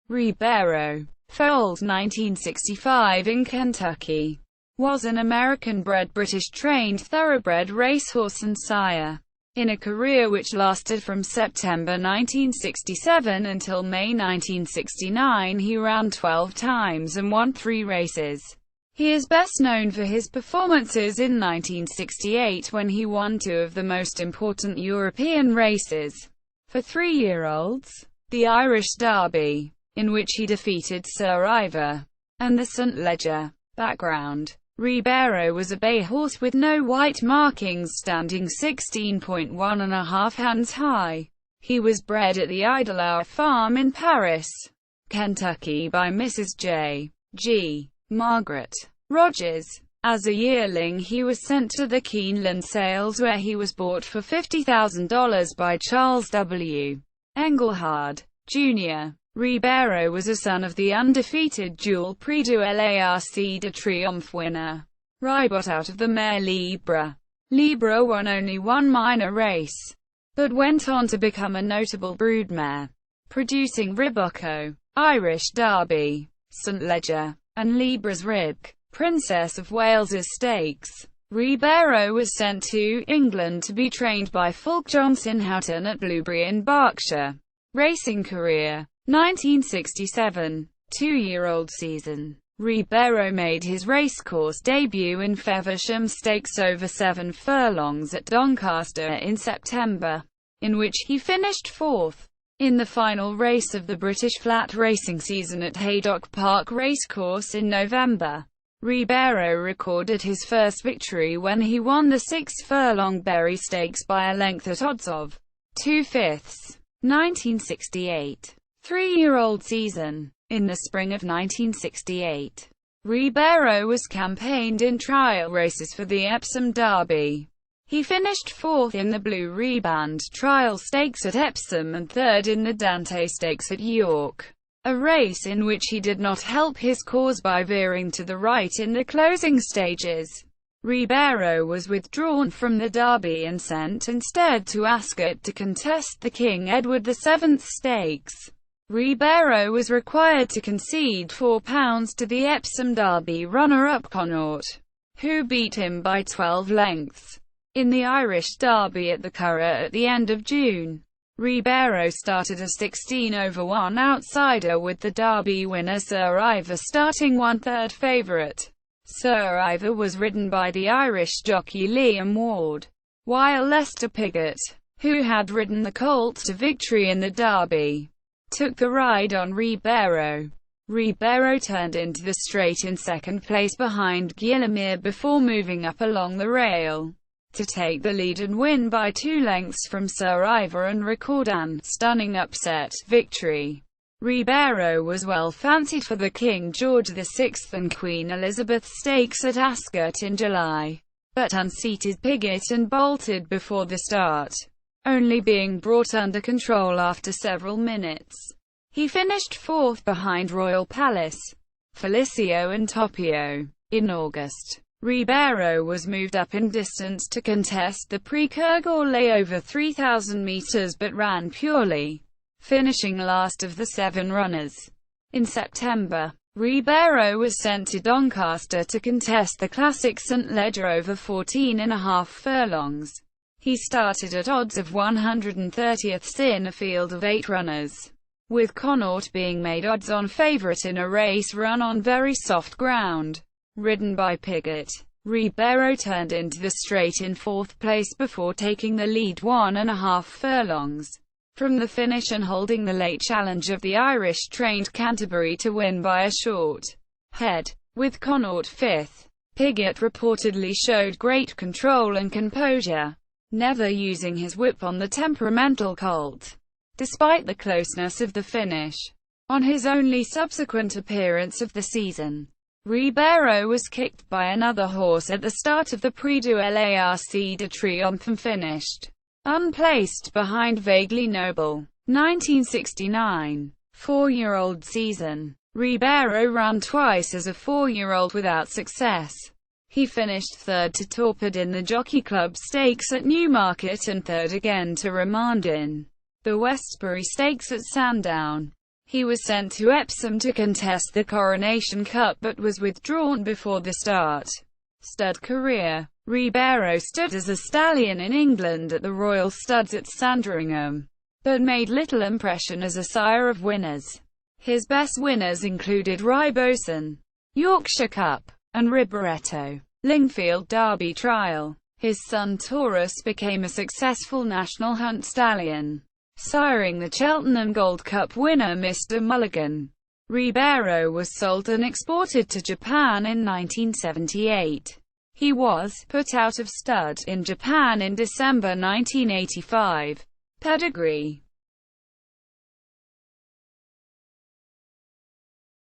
Ribero, foaled 1965 in Kentucky, was an American-bred British-trained thoroughbred racehorse and sire. In a career which lasted from September 1967 until May 1969, he ran 12 times and won 3 races. He is best known for his performances in 1968 when he won 2 of the most important European races for 3-year-olds, the Irish Derby, in which he defeated Sir Ivor, and the St. Leger. Background: Ribero was a bay horse with no white markings, standing 16.1½ hands high. He was bred at the Idlehour Farm in Paris, Kentucky by Mrs. J. G. Margaret Rogers. As a yearling, he was sent to the Keeneland sales, where he was bought for $50,000 by Charles W. Engelhard, Jr. Ribero was a son of the undefeated dual Prix du l'Arc de Triomphe winner, Ribot, out of the mare Libre. Libre won only one minor race, but went on to become a notable broodmare, producing Ribocco, Irish Derby, St. Leger, and Libre's Rib, Princess of Wales's Stakes. Ribero was sent to England to be trained by Fulk Johnson Houghton at Blueberry in Berkshire. Racing career: 1967, 2-year-old season. Ribero made his racecourse debut in Feversham Stakes over 7 furlongs at Doncaster in September, in which he finished 4th. In the final race of the British flat racing season at Haydock Park Racecourse in November, Ribero recorded his first victory when he won the 6-furlong Berry Stakes by a length at odds of 2/5. 1968, 3-year-old season. In the spring of 1968, Ribero was campaigned in trial races for the Epsom Derby. He finished 4th in the Blue Riband Trial Stakes at Epsom and 3rd in the Dante Stakes at York, a race in which he did not help his cause by veering to the right in the closing stages. Ribero was withdrawn from the Derby and sent instead to Ascot to contest the King Edward VII Stakes. Ribero was required to concede £4 to the Epsom Derby runner-up Connaught, who beat him by 12 lengths. In the Irish Derby at the Curragh at the end of June, Ribero started a 16/1 outsider, with the Derby winner Sir Ivor starting 1/3 favourite. Sir Ivor was ridden by the Irish jockey Liam Ward, while Lester Piggott, who had ridden the colt to victory in the Derby, took the ride on Ribero. Ribero turned into the straight in second place behind Guillemire before moving up along the rail to take the lead and win by 2 lengths from Sir Ivor and record an stunning upset victory. Ribero was well fancied for the King George VI and Queen Elizabeth Stakes at Ascot in July, but unseated Piggott and bolted before the start, only being brought under control after several minutes. He finished 4th behind Royal Palace, Felicio and Topio. In August, Ribero was moved up in distance to contest the Prix Courgoulet over 3,000 metres but ran poorly, finishing last of the 7 runners. In September, Ribero was sent to Doncaster to contest the classic St. Leger over 14.5 furlongs. He started at odds of 130th in a field of 8 runners, with Connaught being made odds-on favourite in a race run on very soft ground. Ridden by Piggott, Ribero turned into the straight in 4th place before taking the lead 1.5 furlongs from the finish and holding the late challenge of the Irish-trained Canterbury to win by a short head. With Connaught 5th, Piggott reportedly showed great control and composure, never using his whip on the temperamental colt, despite the closeness of the finish. On his only subsequent appearance of the season, Ribero was kicked by another horse at the start of the Prix du l'Arc de Triomphe and finished unplaced behind Vaguely Noble. 1969, 4-year-old season. Ribero ran twice as a 4-year-old without success. He finished 3rd to Torpid in the Jockey Club Stakes at Newmarket and 3rd again to Remand in the Westbury Stakes at Sandown. He was sent to Epsom to contest the Coronation Cup but was withdrawn before the start. Stud career. Ribero stood as a stallion in England at the Royal Studs at Sandringham, but made little impression as a sire of winners. His best winners included Ribero, Yorkshire Cup, and Ribero, Lingfield Derby Trial. His son Taurus became a successful national hunt stallion, siring the Cheltenham Gold Cup winner Mr. Mulligan. Ribero was sold and exported to Japan in 1978. He was put out of stud in Japan in December 1985. Pedigree.